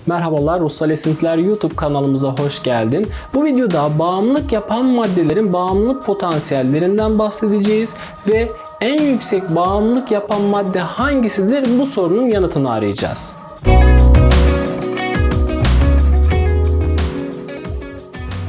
Merhabalar, Ruhsal Esintiler YouTube kanalımıza hoş geldin. Bu videoda bağımlılık yapan maddelerin bağımlılık potansiyellerinden bahsedeceğiz ve en yüksek bağımlılık yapan madde hangisidir bu sorunun yanıtını arayacağız.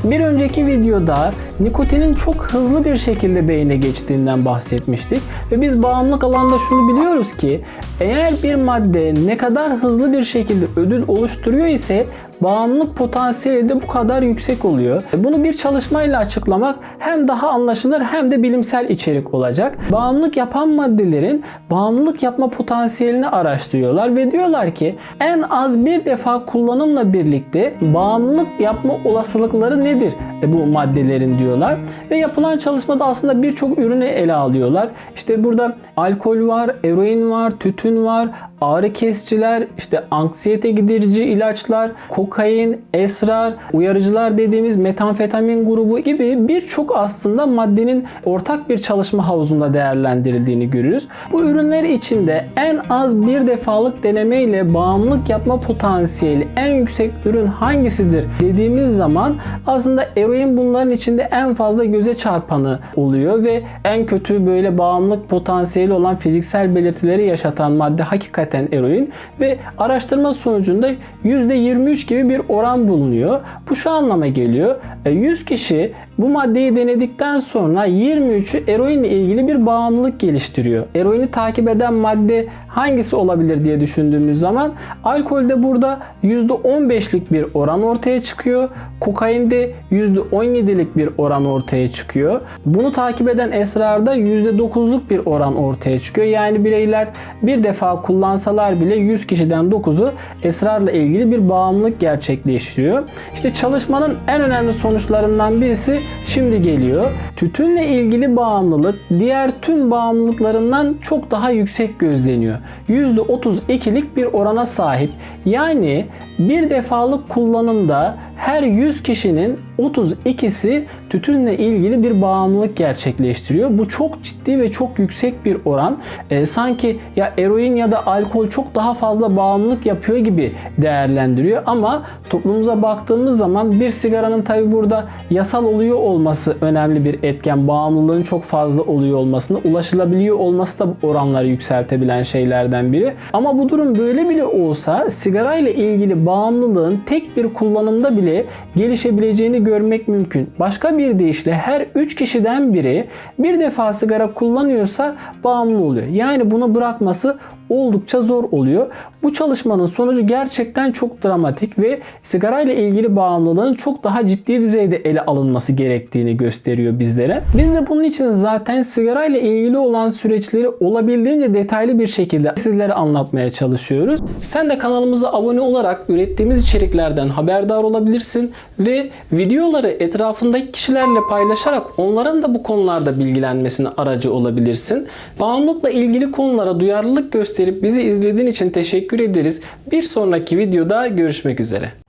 Bir önceki videoda nikotinin çok hızlı bir şekilde beyne geçtiğinden bahsetmiştik ve biz bağımlılık alanında şunu biliyoruz ki eğer bir madde ne kadar hızlı bir şekilde ödül oluşturuyor ise bağımlılık potansiyeli de bu kadar yüksek oluyor. Bunu bir çalışmayla açıklamak hem daha anlaşılır hem de bilimsel içerik olacak. Bağımlılık yapan maddelerin bağımlılık yapma potansiyelini araştırıyorlar ve diyorlar ki en az bir defa kullanımla birlikte bağımlılık yapma olasılıkları nedir bu maddelerin diyorlar. Ve yapılan çalışmada aslında birçok ürünü ele alıyorlar. İşte burada alkol var, eroin var, tütün var, ağrı kesiciler, işte anksiyete giderici ilaçlar, kokain, esrar, uyarıcılar dediğimiz metamfetamin grubu gibi birçok aslında maddenin ortak bir çalışma havuzunda değerlendirildiğini görürüz. Bu ürünler içinde en az bir defalık denemeyle bağımlılık yapma potansiyeli en yüksek ürün hangisidir dediğimiz zaman aslında eroin bunların içinde en fazla göze çarpanı oluyor ve en kötü böyle bağımlılık potansiyeli olan fiziksel belirtileri yaşatan madde hakikaten eroin ve araştırma sonucunda %23 gibi bir oran bulunuyor. Bu şu anlama geliyor. 100 kişi bu maddeyi denedikten sonra 23'ü eroinle ilgili bir bağımlılık geliştiriyor. Eroini takip eden madde hangisi olabilir diye düşündüğümüz zaman alkolde burada %15'lik bir oran ortaya çıkıyor. Kokainde %17'lik bir oran ortaya çıkıyor. Bunu takip eden esrarda %9'luk bir oran ortaya çıkıyor. Yani bireyler bir defa kullansalar bile 100 kişiden 9'u esrarla ilgili bir bağımlılık gerçekleştiriyor. İşte çalışmanın en önemli sonuçlarından birisi şimdi geliyor. Tütünle ilgili bağımlılık diğer tüm bağımlılıklarından çok daha yüksek gözleniyor. %32'lik bir orana sahip. Yani bir defalık kullanımda her 100 kişinin 32'si tütünle ilgili bir bağımlılık gerçekleştiriyor. Bu çok ciddi ve çok yüksek bir oran. Sanki ya eroin ya da alkol çok daha fazla bağımlılık yapıyor gibi değerlendiriyor. Ama toplumumuza baktığımız zaman bir sigaranın tabi burada yasal oluyor olması önemli bir etken. Bağımlılığın çok fazla oluyor olmasına, ulaşılabiliyor olması da bu oranları yükseltebilen şeylerden biri. Ama bu durum böyle bile olsa sigarayla ilgili bağımlılığın tek bir kullanımda bile gelişebileceğini görmek mümkün. Başka bir deyişle her 3 kişiden biri bir defa sigara kullanıyorsa bağımlı oluyor. Yani bunu bırakması oldukça zor oluyor. Bu çalışmanın sonucu gerçekten çok dramatik ve sigarayla ilgili bağımlılığın çok daha ciddi düzeyde ele alınması gerektiğini gösteriyor bizlere. Biz de bunun için zaten sigarayla ilgili olan süreçleri olabildiğince detaylı bir şekilde sizlere anlatmaya çalışıyoruz. Sen de kanalımıza abone olarak ürettiğimiz içeriklerden haberdar olabilirsin ve videoları etrafındaki kişilerle paylaşarak onların da bu konularda bilgilenmesine aracı olabilirsin. Bağımlılıkla ilgili konulara duyarlılık gösterip bizi izlediğin için teşekkür ederiz. Bir sonraki videoda görüşmek üzere.